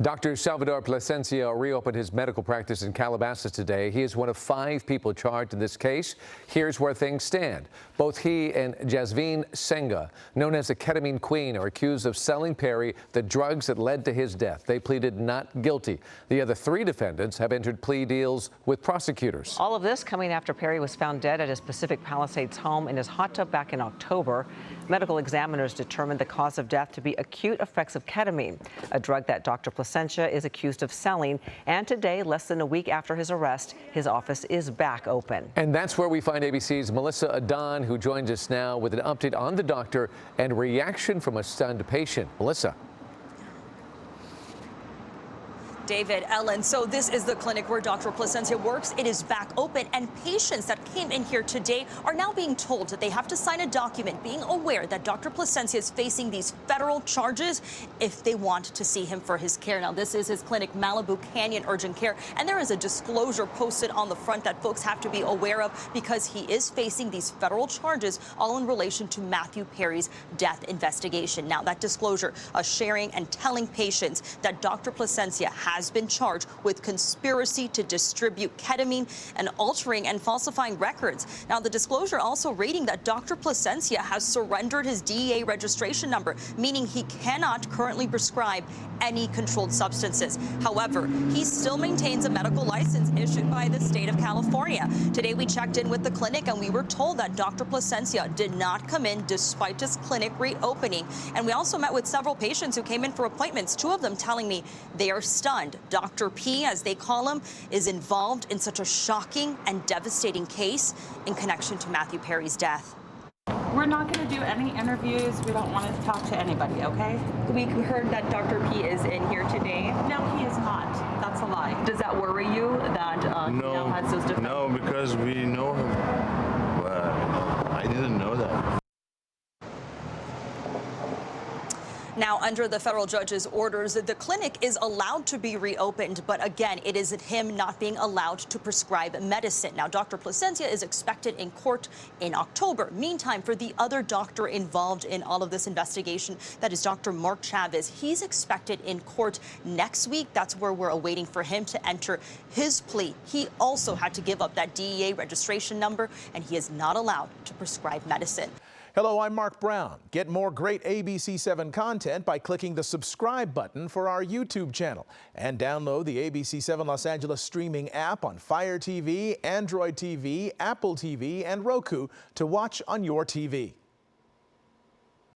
Dr. Salvador Plasencia reopened his medical practice in Calabasas today. He is one of 5 people charged in this case. Here's where things stand. Both he and Jasvine Senga, known as the ketamine queen, are accused of selling Perry the drugs that led to his death. They pleaded not guilty. The other 3 defendants have entered plea deals with prosecutors. All of this coming after Perry was found dead at his Pacific Palisades home in his hot tub back in October. Medical examiners determined the cause of death to be acute effects of ketamine, a drug that Dr. Plasencia is accused of selling. And today, less than a week after his arrest, his office is back open. And that's where we find ABC's Melissa Adon, who joins us now with an update on the doctor and reaction from a stunned patient. Melissa. David, Ellen, so this is the clinic where Dr. Plasencia works. It is back open, and patients that came in here today are now being told that they have to sign a document being aware that Dr. Plasencia is facing these federal charges if they want to see him for his care. Now, this is his clinic, Malibu Canyon Urgent Care, and there is a disclosure posted on the front that folks have to be aware of because he is facing these federal charges, all in relation to Matthew Perry's death investigation. Now, that disclosure sharing and telling patients that Dr. Plasencia has been charged with conspiracy to distribute ketamine and altering and falsifying records. Now, the disclosure also rating that Dr. Plasencia has surrendered his DEA registration number, meaning he cannot currently prescribe any controlled substances. However, he still maintains a medical license issued by the state of California. Today, we checked in with the clinic and we were told that Dr. Plasencia did not come in despite his clinic reopening. And we also met with several patients who came in for appointments, 2 of them telling me they are stunned. Dr. P, as they call him, is involved in such a shocking and devastating case in connection to Matthew Perry's death. We're not going to do any interviews. We don't want to talk to anybody, okay? We heard that Dr. P is in here today. No, he is not. That's a lie. Does that worry you that he now has those different... No, because we know him. But I didn't know that. Now, under the federal judge's orders, the clinic is allowed to be reopened, but again, it is him not being allowed to prescribe medicine. Now, Dr. Plasencia is expected in court in October. Meantime, for the other doctor involved in all of this investigation, that is Dr. Mark Chavez, he's expected in court next week. That's where we're awaiting for him to enter his plea. He also had to give up that DEA registration number, and he is not allowed to prescribe medicine. Hello, I'm Mark Brown. Get more great ABC7 content by clicking the subscribe button for our YouTube channel and download the ABC7 Los Angeles streaming app on Fire TV, Android TV, Apple TV, and Roku to watch on your TV.